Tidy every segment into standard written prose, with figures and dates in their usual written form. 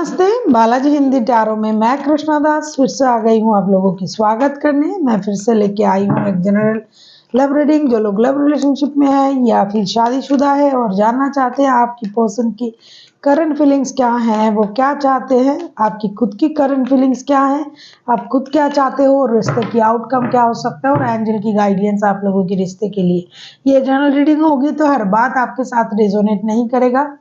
नमस्ते, बालाजी हिंदी टैरो में मैं कृष्णा दास फिर से आ गई हूँ आप लोगों की स्वागत करने। मैं फिर से लेके आई हूँ एक जनरल लव रीडिंग। जो लोग लव रिलेशनशिप में है या फिर शादीशुदा है और जानना चाहते हैं आपकी पर्सन की करंट फीलिंग्स क्या हैं, वो क्या चाहते हैं, आपकी खुद की करंट फीलिंग्स क्या है, आप खुद क्या चाहते हो और रिश्ते की आउटकम क्या हो सकता है और एंजल की गाइडेंस आप लोगों के रिश्ते के लिए। ये जनरल रीडिंग होगी तो हर बात आपके साथ रेजोनेट नहीं करेगा।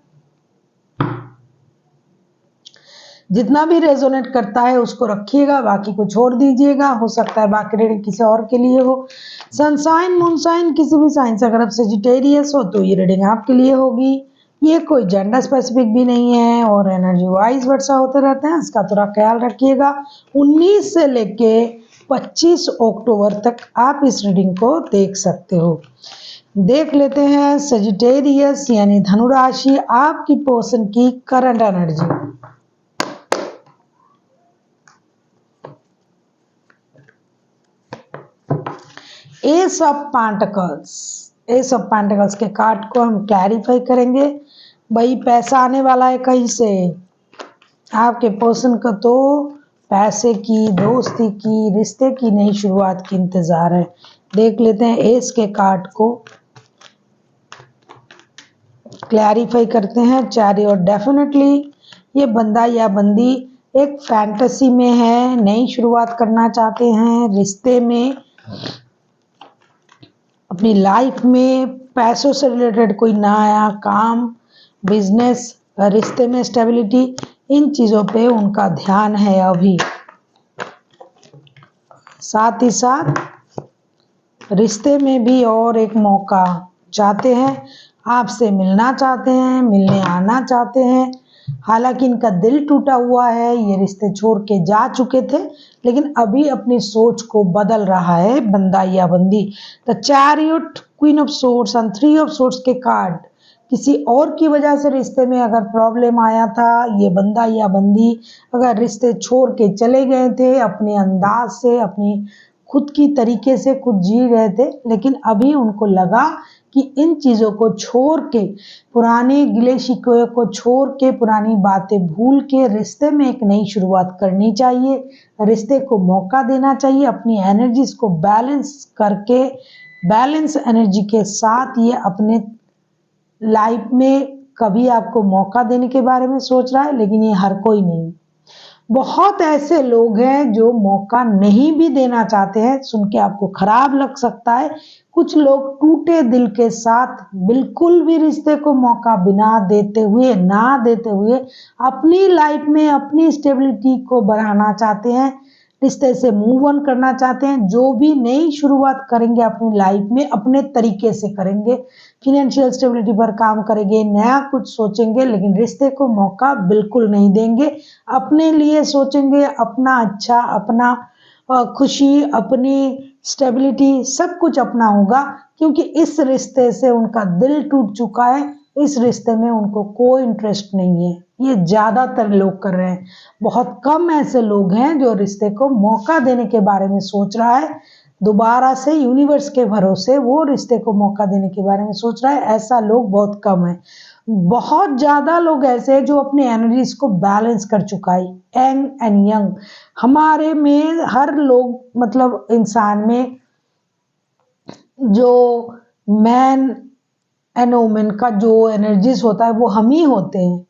जितना भी रेजोनेट करता है उसको रखिएगा, बाकी को छोड़ दीजिएगा। हो सकता है बाकी रीडिंग किसी और के लिए हो। सनसाइन मूनसाइन किसी भी साइन से अगर आप सेजिटेरियस हो तो ये रीडिंग आपके लिए होगी। ये कोई जेंडर स्पेसिफिक भी नहीं है और एनर्जी वाइज वर्षा होते रहते हैं, इसका थोड़ा ख्याल रखिएगा। 19 से लेके 25 अक्टूबर तक आप इस रीडिंग को देख सकते हो। देख लेते हैं सेजिटेरियस यानी धनु राशि, आपकी पर्सन की current energy. S of pentacles के कार्ड को हम क्लैरिफाई करेंगे। भाई पैसा आने वाला है कहीं से, आपके पर्सन को तो पैसे की, दोस्ती की, रिश्ते की नई शुरुआत की इंतजार है। देख लेते हैं एस के कार्ड को क्लैरिफाई करते हैं। चैरियट, डेफिनेटली ये बंदा या बंदी एक फैंटेसी में है, नई शुरुआत करना चाहते हैं रिश्ते में, अपनी लाइफ में पैसों से रिलेटेड कोई नया काम, बिजनेस, रिश्ते में स्टेबिलिटी, इन चीज़ों पे उनका ध्यान है अभी। साथ ही साथ रिश्ते में भी और एक मौका चाहते हैं, आपसे मिलना चाहते हैं, मिलने आना चाहते हैं। हालांकि इनका दिल टूटा हुआ है, ये रिश्ते छोड़ के जा चुके थे लेकिन अभी अपनी सोच को बदल रहा है बंदा या बंदी। The chariot, queen of swords and 3 of swords के कार्ड, किसी और की वजह से रिश्ते में अगर प्रॉब्लम आया था, ये बंदा या बंदी अगर रिश्ते छोड़ के चले गए थे, अपने अंदाज से, अपनी खुद की तरीके से खुद जी रहे थे, लेकिन अभी उनको लगा कि इन चीज़ों को छोड़ के, पुराने गिले शिकवे को छोड़ के, पुरानी बातें भूल के रिश्ते में एक नई शुरुआत करनी चाहिए, रिश्ते को मौका देना चाहिए। अपनी एनर्जीज को बैलेंस करके, बैलेंस एनर्जी के साथ ये अपने लाइफ में कभी आपको मौका देने के बारे में सोच रहा है, लेकिन ये हर कोई नहीं। बहुत ऐसे लोग हैं जो मौका नहीं भी देना चाहते हैं। सुन के आपको खराब लग सकता है, कुछ लोग टूटे दिल के साथ बिल्कुल भी रिश्ते को मौका बिना देते हुए, ना देते हुए अपनी लाइफ में अपनी स्टेबिलिटी को बढ़ाना चाहते हैं, रिश्ते से मूव ऑन करना चाहते हैं। जो भी नई शुरुआत करेंगे अपनी लाइफ में अपने तरीके से करेंगे, फिनेंशियल स्टेबिलिटी पर काम करेंगे, नया कुछ सोचेंगे, लेकिन रिश्ते को मौका बिल्कुल नहीं देंगे। अपने लिए सोचेंगे, अपना अच्छा, अपना खुशी, अपनी स्टेबिलिटी, सब कुछ अपना होगा, क्योंकि इस रिश्ते से उनका दिल टूट चुका है। इस रिश्ते में उनको कोई इंटरेस्ट नहीं है। ये ज्यादातर लोग कर रहे हैं। बहुत कम ऐसे लोग हैं जो रिश्ते को मौका देने के बारे में सोच रहा है, दोबारा से यूनिवर्स के भरोसे वो रिश्ते को मौका देने के बारे में सोच रहा है। ऐसा लोग बहुत कम है। बहुत ज्यादा लोग ऐसे हैं जो अपने एनर्जीज को बैलेंस कर चुका है। यंग एंड यंग, हमारे में हर लोग, मतलब इंसान में जो मैन एंड वुमेन का जो एनर्जीज होता है वो हम ही होते हैं।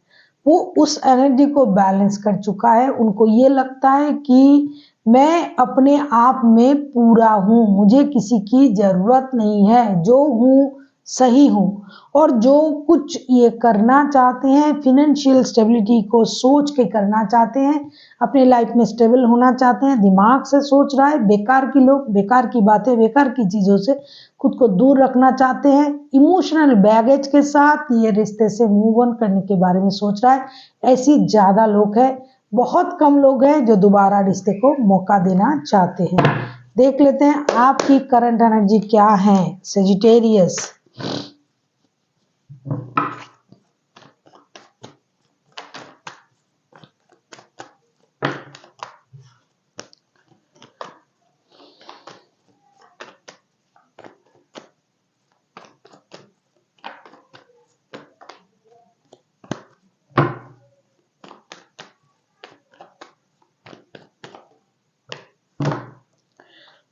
वो उस एनर्जी को बैलेंस कर चुका है। उनको ये लगता है कि मैं अपने आप में पूरा हूँ, मुझे किसी की जरूरत नहीं है, जो हूँ सही हूँ। और जो कुछ ये करना चाहते हैं, फिनेंशियल स्टेबिलिटी को सोच के करना चाहते हैं, अपने लाइफ में स्टेबल होना चाहते हैं, दिमाग से सोच रहा है। बेकार की लोग, बेकार की बातें, बेकार की चीज़ों से खुद को दूर रखना चाहते हैं। इमोशनल बैगेज के साथ ये रिश्ते से मूव ऑन करने के बारे में सोच रहा है। ऐसी ज़्यादा लोग हैं। बहुत कम लोग हैं जो दोबारा रिश्ते को मौका देना चाहते हैं। देख लेते हैं आपकी करंट एनर्जी क्या है सेजिटेरियस।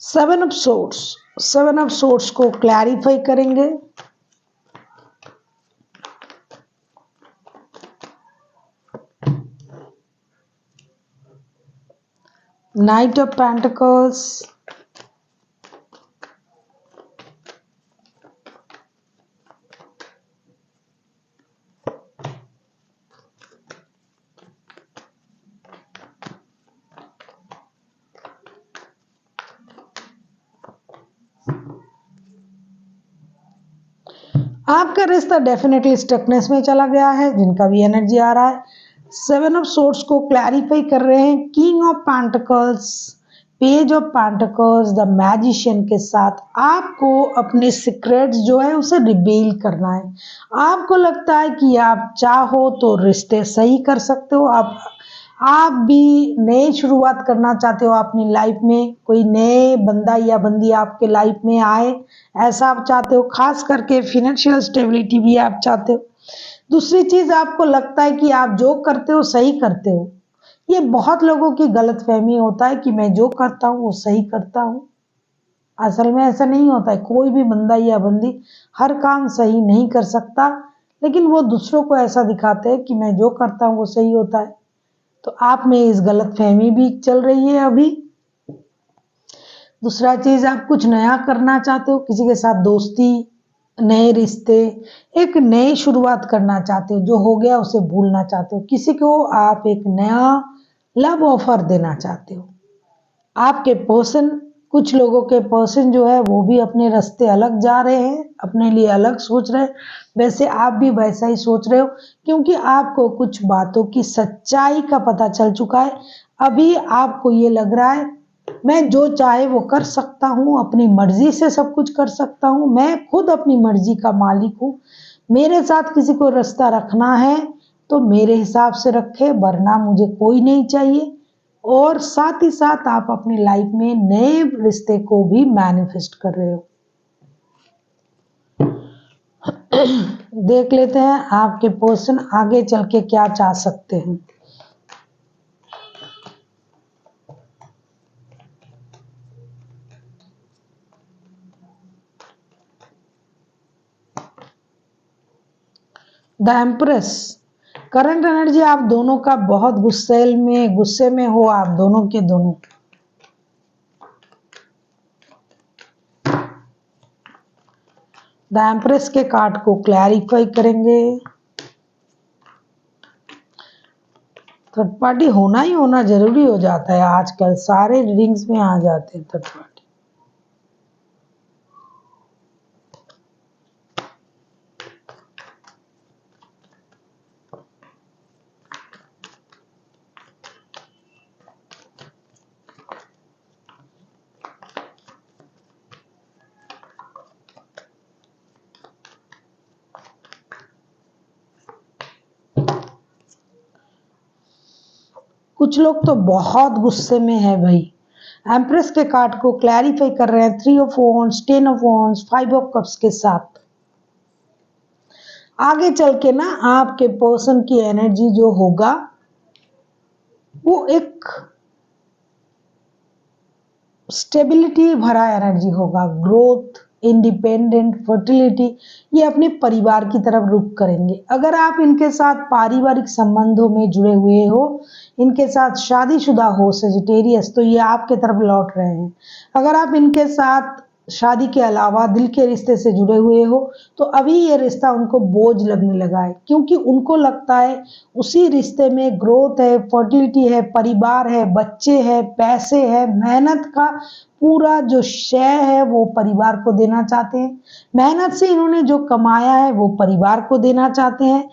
सेवन ऑफ सोर्ट्स को क्लैरिफाई करेंगे। नाइट ऑफ पेंटिकल्स, आपका रिश्ता डेफिनेटली स्टकनेस में चला गया है, जिनका भी एनर्जी आ रहा है। सेवन ऑफ सोर्ट्स को क्लैरिफाई कर रहे हैं king of pentacles, page of pentacles, the magician के साथ आपको अपने सीक्रेट्स जो है उसे रिवील करना है। आपको लगता है कि आप चाहो तो रिश्ते सही कर सकते हो, आप भी नई शुरुआत करना चाहते हो अपनी लाइफ में, कोई नए बंदा या बंदी आपके लाइफ में आए, ऐसा आप चाहते हो। खास करके फिनेंशियल स्टेबिलिटी भी आप चाहते हो। दूसरी चीज, आपको लगता है कि आप जो करते हो सही करते हो। ये बहुत लोगों की गलतफहमी होता है कि मैं जो करता हूँ वो सही करता हूँ। असल में ऐसा नहीं होता है। कोई भी बंदा या बंदी हर काम सही नहीं कर सकता, लेकिन वो दूसरों को ऐसा दिखाते हैं कि मैं जो करता हूँ वो सही होता है। तो आप में इस गलतफहमी भी चल रही है अभी। दूसरा चीज, आप कुछ नया करना चाहते हो, किसी के साथ दोस्ती, नए रिश्ते, एक नई शुरुआत करना चाहते हो। जो हो गया उसे भूलना चाहते हो। किसी को आप एक नया लव ऑफर देना चाहते हो। आपके पर्सन, कुछ लोगों के पर्सन जो है वो भी अपने रास्ते अलग जा रहे हैं, अपने लिए अलग सोच रहे हैं। वैसे आप भी वैसा ही सोच रहे हो, क्योंकि आपको कुछ बातों की सच्चाई का पता चल चुका है। अभी आपको ये लग रहा है मैं जो चाहे वो कर सकता हूँ, अपनी मर्जी से सब कुछ कर सकता हूँ, मैं खुद अपनी मर्जी का मालिक हूँ। मेरे साथ किसी को रिश्ता रखना है तो मेरे हिसाब से रखे, वरना मुझे कोई नहीं चाहिए। और साथ ही साथ आप अपनी लाइफ में नए रिश्ते को भी मैनिफेस्ट कर रहे हो। देख लेते हैं आपके पर्सन आगे चल के क्या चाह सकते हैं। द एम्प्रेस, करंट एनर्जी आप दोनों का बहुत गुस्से में हो आप दोनों के दोनों। द एम्प्रेस के कार्ड को क्लैरिफाई करेंगे। थर्ड पार्टी होना जरूरी हो जाता है आजकल, सारे रीडिंग्स में आ जाते हैं थर्ड पार्टी। कुछ लोग तो बहुत गुस्से में है भाई। एम्प्रेस के कार्ड को क्लैरिफाई कर रहे हैं 3 of wands, 10 of wands, 5 of cups के साथ। आगे चल के ना आपके पर्सन की एनर्जी जो होगा वो एक स्टेबिलिटी भरा एनर्जी होगा। ग्रोथ, इंडिपेंडेंट, फर्टिलिटी, ये अपने परिवार की तरफ रुख करेंगे। अगर आप इनके साथ पारिवारिक संबंधों में जुड़े हुए हो, इनके साथ शादीशुदा हो सजिटेरियस, तो ये आपके तरफ लौट रहे हैं। अगर आप इनके साथ शादी के अलावा दिल के रिश्ते से जुड़े हुए हो, तो अभी ये रिश्ता उनको बोझ लगने लगा है, क्योंकि उनको लगता है उसी रिश्ते में ग्रोथ है, फर्टिलिटी है, परिवार है, बच्चे है, पैसे है, मेहनत का पूरा जो श्रेय है वो परिवार को देना चाहते हैं। मेहनत से इन्होंने जो कमाया है वो परिवार को देना चाहते हैं।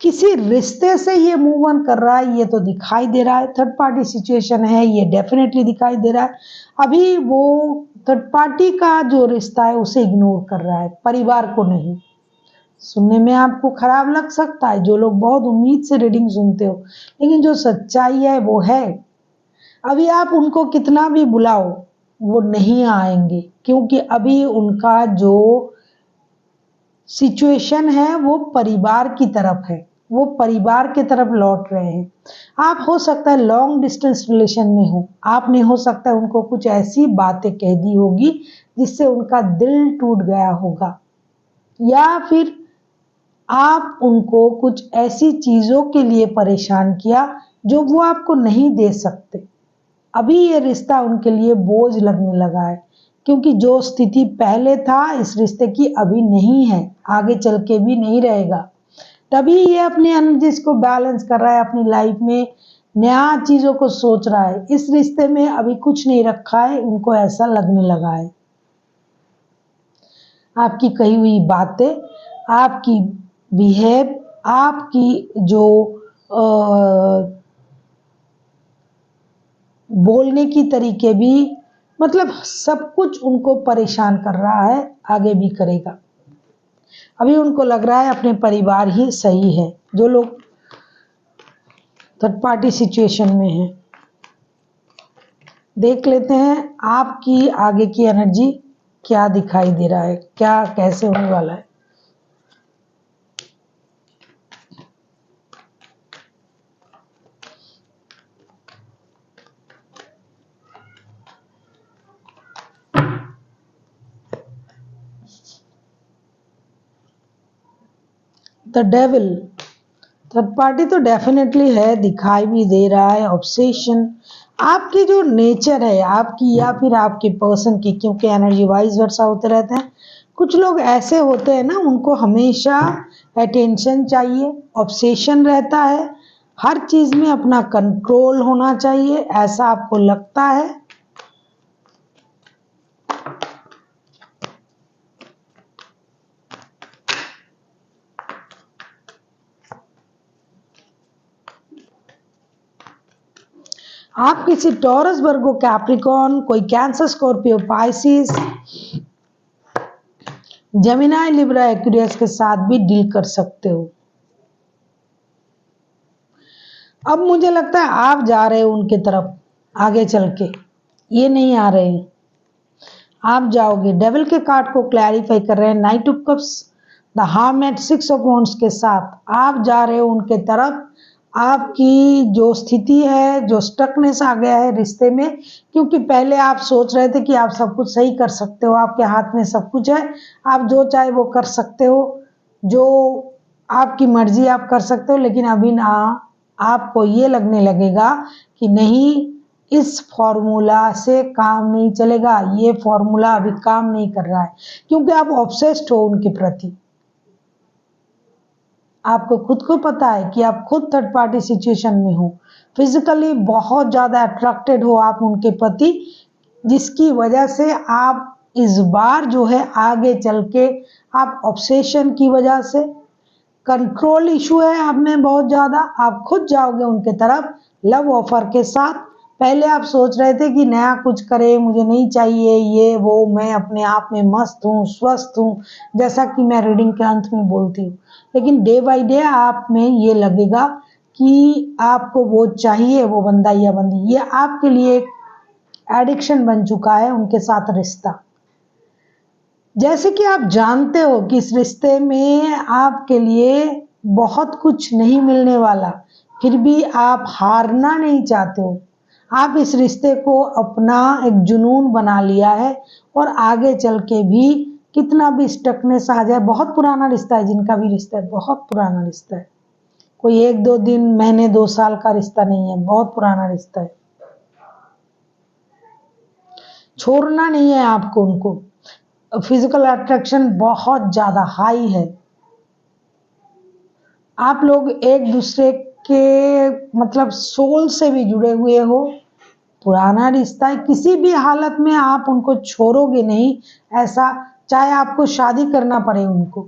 किसी रिश्ते से ये मूव ऑन कर रहा है, ये तो दिखाई दे रहा है। थर्ड पार्टी सिचुएशन है, ये डेफिनेटली दिखाई दे रहा है। अभी वो थर्ड पार्टी का जो रिश्ता है उसे इग्नोर कर रहा है, परिवार को नहीं। सुनने में आपको खराब लग सकता है, जो लोग बहुत उम्मीद से रीडिंग सुनते हो, लेकिन जो सच्चाई है वो है। अभी आप उनको कितना भी बुलाओ वो नहीं आएंगे, क्योंकि अभी उनका जो सिचुएशन है वो परिवार की तरफ है, वो परिवार की तरफ लौट रहे हैं। आप हो सकता है लॉन्ग डिस्टेंस रिलेशन में हो, आपने हो सकता है उनको कुछ ऐसी बातें कह दी होगी जिससे उनका दिल टूट गया होगा, या फिर आप उनको कुछ ऐसी चीजों के लिए परेशान किया जो वो आपको नहीं दे सकते। अभी ये रिश्ता उनके लिए बोझ लगने लगा है, क्योंकि जो स्थिति पहले था इस रिश्ते की अभी नहीं है, आगे चल के भी नहीं रहेगा। तभी ये अपनी एनर्जीज को बैलेंस कर रहा है, अपनी लाइफ में नया चीजों को सोच रहा है। इस रिश्ते में अभी कुछ नहीं रखा है, उनको ऐसा लगने लगा है। आपकी कही हुई बातें, आपकी बिहेव, आपकी जो बोलने की तरीके भी, मतलब सब कुछ उनको परेशान कर रहा है, आगे भी करेगा। अभी उनको लग रहा है अपने परिवार ही सही है। जो लोग थर्ड पार्टी सिचुएशन में हैं, देख लेते हैं आपकी आगे की एनर्जी क्या दिखाई दे रहा है, क्या कैसे होने वाला है। द डेविल, थर्ड पार्टी तो डेफिनेटली है, दिखाई भी दे रहा है। ऑब्सेशन, आपकी जो नेचर है आपकी या फिर आपके पर्सन की, क्योंकि एनर्जी वाइज वर्सा होते रहते हैं। कुछ लोग ऐसे होते हैं ना, उनको हमेशा अटेंशन चाहिए, ऑब्सेशन रहता है, हर चीज में अपना कंट्रोल होना चाहिए, ऐसा आपको लगता है। आप किसी टॉरस, वर्गो, कैप्रिकॉर्न, कोई cancer, Scorpio, Pisces, Gemini, Libra, Aquarius के साथ भी डील कर सकते हो। अब मुझे लगता है आप जा रहे हो उनके तरफ, आगे चल के ये नहीं आ रहे हैं, आप जाओगे। डेविल के कार्ड को क्लैरिफाई कर रहे हैं, knight of cups, the hermit, six of wands के साथ आप जा रहे हो उनके तरफ। आपकी जो स्थिति है, जो स्टकनेस आ गया है रिश्ते में, क्योंकि पहले आप सोच रहे थे कि आप सब कुछ सही कर सकते हो, आपके हाथ में सब कुछ है, आप जो चाहे वो कर सकते हो, जो आपकी मर्जी आप कर सकते हो। लेकिन अभी ना आपको ये लगने लगेगा कि नहीं, इस फॉर्मूला से काम नहीं चलेगा, ये फॉर्मूला अभी काम नहीं कर रहा है, क्योंकि आप ऑब्सेस्ड हो उनके प्रति। आपको खुद को पता है कि आप खुद थर्ड पार्टी सिचुएशन में हो, फिजिकली बहुत ज्यादा अट्रैक्टेड हो आप उनके प्रति, जिसकी वजह से आप इस बार जो है आगे चल के आप ऑब्सेशन की वजह से, कंट्रोल इशू है आप में बहुत ज्यादा, आप खुद जाओगे उनके तरफ लव ऑफर के साथ। पहले आप सोच रहे थे कि नया कुछ करे, मुझे नहीं चाहिए ये वो, मैं अपने आप में मस्त हूँ, स्वस्थ हूँ, जैसा कि मैं रीडिंग के अंत में बोलती हूँ। लेकिन डे बाय डे आप में ये लगेगा कि आपको वो चाहिए, वो बंदा या बंदी, ये आपके लिए एक एडिक्शन बन चुका है उनके साथ रिश्ता। जैसे कि आप जानते हो कि इस रिश्ते में आपके लिए बहुत कुछ नहीं मिलने वाला, फिर भी आप हारना नहीं चाहते हो। आप इस रिश्ते को अपना एक जुनून बना लिया है, और आगे चल के भी कितना भी स्टकनेस आ जाए, बहुत पुराना रिश्ता है, जिनका भी रिश्ता है बहुत पुराना रिश्ता है, कोई एक दो दिन, महीने, 2 साल का रिश्ता नहीं है, बहुत पुराना रिश्ता है। छोड़ना नहीं है आपको उनको। फिजिकल अट्रैक्शन बहुत ज्यादा हाई है, आप लोग एक दूसरे के मतलब सोल से भी जुड़े हुए हो, पुराना रिश्ता है, किसी भी हालत में आप उनको छोड़ोगे नहीं। ऐसा चाहे आपको शादी करना पड़े उनको,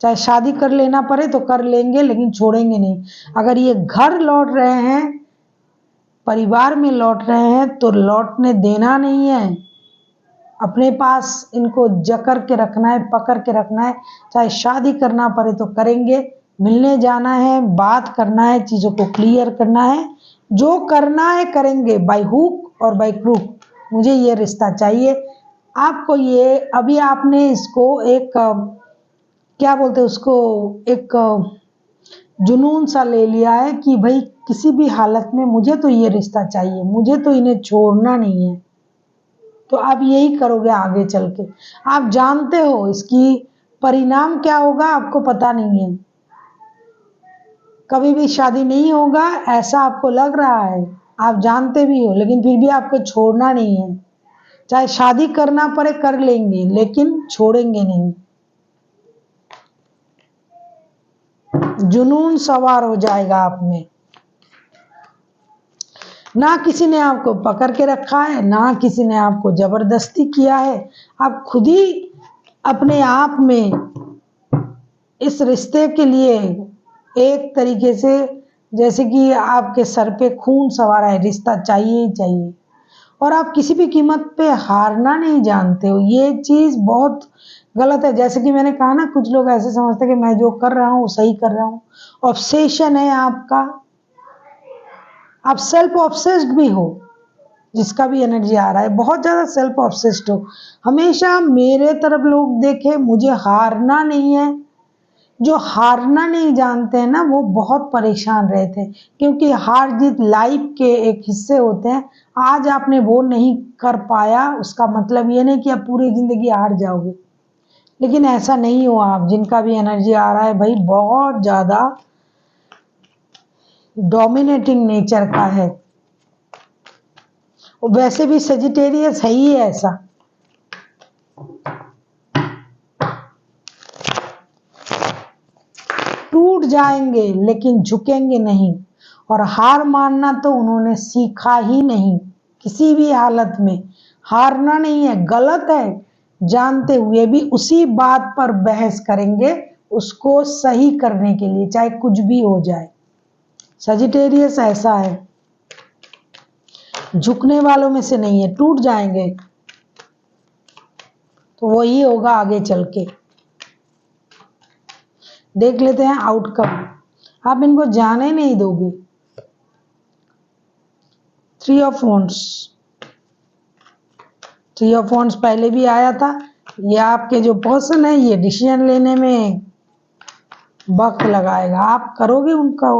चाहे शादी कर लेना पड़े तो कर लेंगे, लेकिन छोड़ेंगे नहीं। अगर ये घर लौट रहे हैं, परिवार में लौट रहे हैं, तो लौटने देना नहीं है, अपने पास इनको जकड़ के रखना है, पकड़ के रखना है। चाहे शादी करना पड़े तो करेंगे, मिलने जाना है, बात करना है, चीजों को क्लियर करना है, जो करना है करेंगे, बाय हुक और बाय क्रूक। मुझे ये रिश्ता चाहिए। आपको ये अभी आपने इसको एक क्या बोलते हैं उसको, एक जुनून सा ले लिया है कि भाई किसी भी हालत में मुझे तो ये रिश्ता चाहिए, मुझे तो इन्हें छोड़ना नहीं है। तो आप यही करोगे आगे चल के। आप जानते हो इसकी परिणाम क्या होगा, आपको पता नहीं है। कभी भी शादी नहीं होगा ऐसा आपको लग रहा है, आप जानते भी हो, लेकिन फिर भी आपको छोड़ना नहीं है। चाहे शादी करना पड़े कर लेंगे, लेकिन छोड़ेंगे नहीं। जुनून सवार हो जाएगा आप में। ना किसी ने आपको पकड़ के रखा है, ना किसी ने आपको जबरदस्ती किया है। आप खुद ही अपने आप में इस रिश्ते के लिए एक तरीके से, जैसे कि आपके सर पे खून सवार है, रिश्ता चाहिए ही चाहिए। और आप किसी भी कीमत पे हारना नहीं जानते हो, ये चीज बहुत गलत है। जैसे कि मैंने कहा ना, कुछ लोग ऐसे समझते हैं कि मैं जो कर रहा हूँ वो सही कर रहा हूँ। ऑब्सेशन है आपका, आप सेल्फ ऑब्सेस्ड भी हो। जिसका भी एनर्जी आ रहा है बहुत ज्यादा सेल्फ ऑब्सेस्ड हो, हमेशा मेरे तरफ लोग देखे, मुझे हारना नहीं है। जो हारना नहीं जानते हैं ना, वो बहुत परेशान रहते हैं, क्योंकि हार जीत लाइफ के एक हिस्से होते हैं। आज आपने वो नहीं कर पाया, उसका मतलब ये नहीं कि आप पूरी जिंदगी हार जाओगे। लेकिन ऐसा नहीं हो। आप जिनका भी एनर्जी आ रहा है भाई बहुत ज्यादा डोमिनेटिंग नेचर का है, और वैसे भी सेजिटेरियस है ही ऐसा। टूट जाएंगे लेकिन झुकेंगे नहीं, और हार मानना तो उन्होंने सीखा ही नहीं। किसी भी हालत में हारना नहीं है, गलत है जानते हुए भी उसी बात पर बहस करेंगे, उसको सही करने के लिए, चाहे कुछ भी हो जाए। सजिटेरियस ऐसा है, झुकने वालों में से नहीं है। टूट जाएंगे तो वही होगा आगे चल के। देख लेते हैं आउटकम। आप इनको जाने नहीं दोगे। 3 ऑफ वॉन्ड्स, 3 ऑफ वॉन्ड्स पहले भी आया था। ये आपके जो पर्सन है ये डिसीजन लेने में वक्त लगाएगा, आप करोगे उनका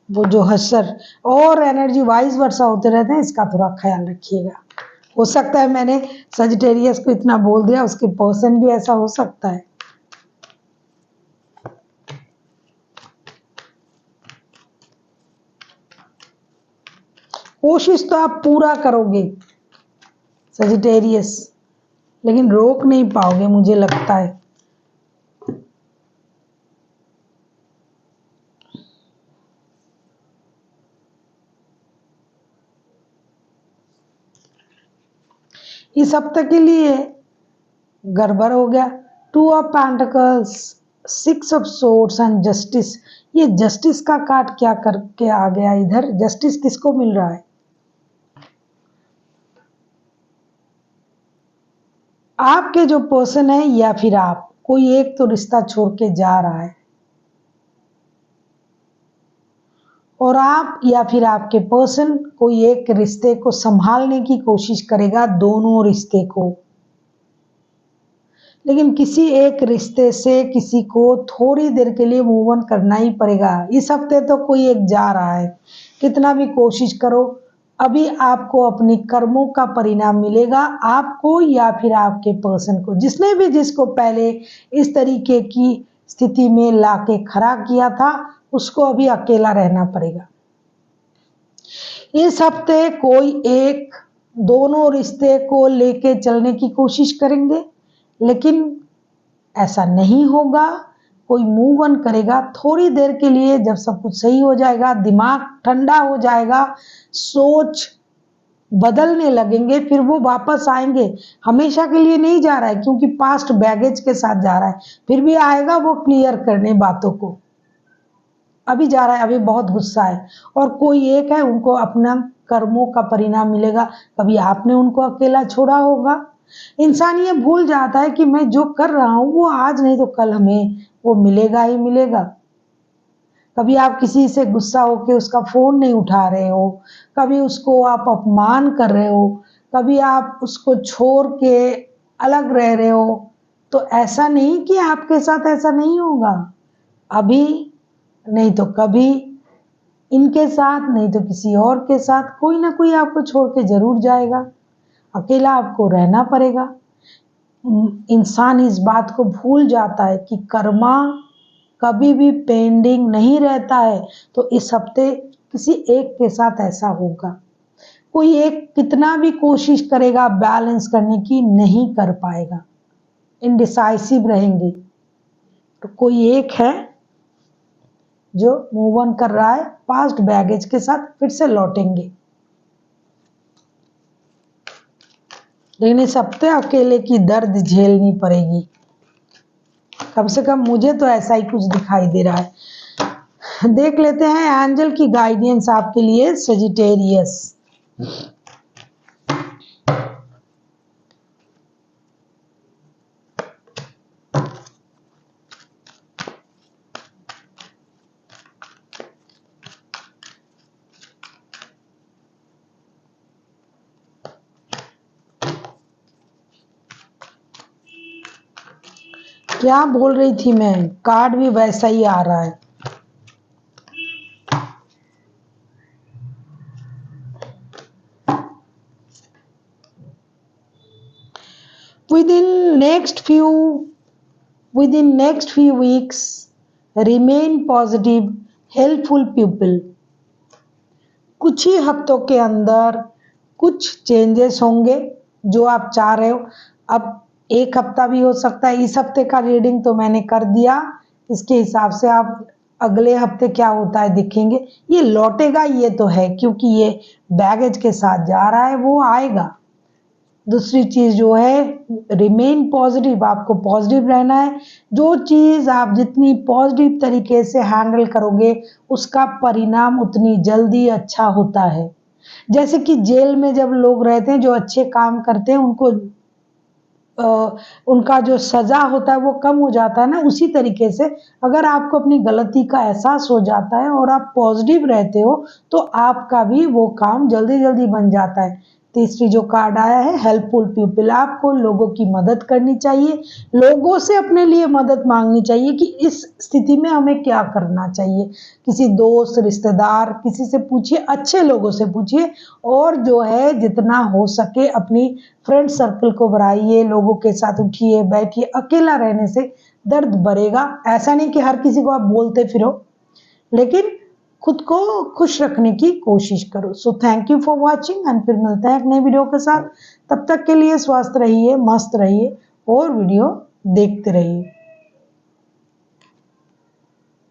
वो जो हसर। और एनर्जी वाइज वर्षा होते रहते हैं, इसका थोड़ा ख्याल रखिएगा। हो सकता है मैंने सजिटेरियस को इतना बोल दिया, उसके पर्सन भी ऐसा हो सकता है। कोशिश तो आप पूरा करोगे सजिटेरियस, लेकिन रोक नहीं पाओगे मुझे लगता है। इस हफ्ते के लिए गड़बड़ हो गया। 2 of pentacles, 6 of swords and justice. ये जस्टिस का कार्ड क्या करके आ गया इधर? जस्टिस किसको मिल रहा है? आपके जो पर्सन है या फिर आप, कोई एक तो रिश्ता छोड़ के जा रहा है, और आप या फिर आपके पर्सन कोई एक रिश्ते को संभालने की कोशिश करेगा, दोनों रिश्ते को। लेकिन किसी एक रिश्ते से किसी को थोड़ी देर के लिए मूव ऑन करना ही पड़ेगा। इस हफ्ते तो कोई एक जा रहा है, कितना भी कोशिश करो, अभी आपको अपने कर्मों का परिणाम मिलेगा, आपको या फिर आपके पर्सन को। जिसने भी जिसको पहले इस तरीके की स्थिति में लाके खड़ा किया था, उसको अभी अकेला रहना पड़ेगा। इस हफ्ते कोई एक दोनों रिश्ते को लेके चलने की कोशिश करेंगे, लेकिन ऐसा नहीं होगा। कोई मूव ऑन करेगा थोड़ी देर के लिए, जब सब कुछ सही हो जाएगा, दिमाग ठंडा हो जाएगा, सोच बदलने लगेंगे, फिर वो वापस आएंगे। हमेशा के लिए नहीं जा रहा है, क्योंकि पास्ट बैगेज के साथ जा रहा है, फिर भी आएगा वो क्लियर करने बातों को। अभी जा रहा है, अभी बहुत गुस्सा है। और कोई एक है, उनको अपना कर्मों का परिणाम मिलेगा। कभी आपने उनको अकेला छोड़ा होगा। इंसान ये भूल जाता है कि मैं जो कर रहा हूं वो आज नहीं तो कल हमें वो मिलेगा ही मिलेगा। कभी आप किसी से गुस्सा होकर उसका फोन नहीं उठा रहे हो, कभी उसको आप अपमान कर रहे हो, कभी आप उसको छोड़ के अलग रह रहे हो, तो ऐसा नहीं कि आपके साथ ऐसा नहीं होगा। अभी नहीं तो कभी इनके साथ, नहीं तो किसी और के साथ, कोई ना कोई आपको छोड़ के जरूर जाएगा। अकेला आपको रहना पड़ेगा। इंसान इस बात को भूल जाता है कि कर्मा कभी भी पेंडिंग नहीं रहता है। तो इस हफ्ते किसी एक के साथ ऐसा होगा। कोई एक कितना भी कोशिश करेगा बैलेंस करने की, नहीं कर पाएगा, इनडिसाइसिव रहेंगे। तो कोई एक है जो मूव ऑन कर रहा है, पास्ट बैगेज के साथ फिर से लौटेंगे। लेकिन इस हफ्ते अकेले की दर्द झेलनी पड़ेगी। कम से कम मुझे तो ऐसा ही कुछ दिखाई दे रहा है। देख लेते हैं एंजल की गाइडेंस आपके लिए सजिटेरियस। क्या बोल रही थी मैं, कार्ड भी वैसा ही आ रहा है। within next few within next few weeks remain positive helpful people। कुछ ही हफ्तों के अंदर कुछ चेंजेस होंगे जो आप चाह रहे हो। अब एक हफ्ता भी हो सकता है। इस हफ्ते का रीडिंग तो मैंने कर दिया, इसके हिसाब से आप अगले हफ्ते क्या होता है देखेंगे। ये लौटेगा ये तो है, क्योंकि ये बैगेज के साथ जा रहा है, वो आएगा। दूसरी चीज जो है, रिमेन पॉजिटिव, आपको पॉजिटिव रहना है। जो चीज आप जितनी पॉजिटिव तरीके से हैंडल करोगे उसका परिणाम उतनी जल्दी अच्छा होता है। जैसे कि जेल में जब लोग रहते हैं जो अच्छे काम करते हैं उनको उनका जो सजा होता है वो कम हो जाता है ना। उसी तरीके से अगर आपको अपनी गलती का एहसास हो जाता है और आप पॉजिटिव रहते हो तो आपका भी वो काम जल्दी जल्दी बन जाता है। तीसरी जो कार्ड आया है हेल्पफुल पीपल, आपको लोगों की मदद करनी चाहिए, लोगों से अपने लिए मदद मांगनी चाहिए कि इस स्थिति में हमें क्या करना चाहिए। किसी दोस्त, रिश्तेदार, किसी से पूछिए, अच्छे लोगों से पूछिए। और जो है जितना हो सके अपनी फ्रेंड सर्कल को बढ़ाइए, लोगों के साथ उठिए बैठिए। अकेला रहने से दर्द बढ़ेगा। ऐसा नहीं कि हर किसी को आप बोलते फिरो, लेकिन खुद को खुश रखने की कोशिश करो। So thank you for watching and फिर मिलते हैं एक नए वीडियो के साथ। तब तक के लिए स्वस्थ रहिए, मस्त रहिए और वीडियो देखते रहिए।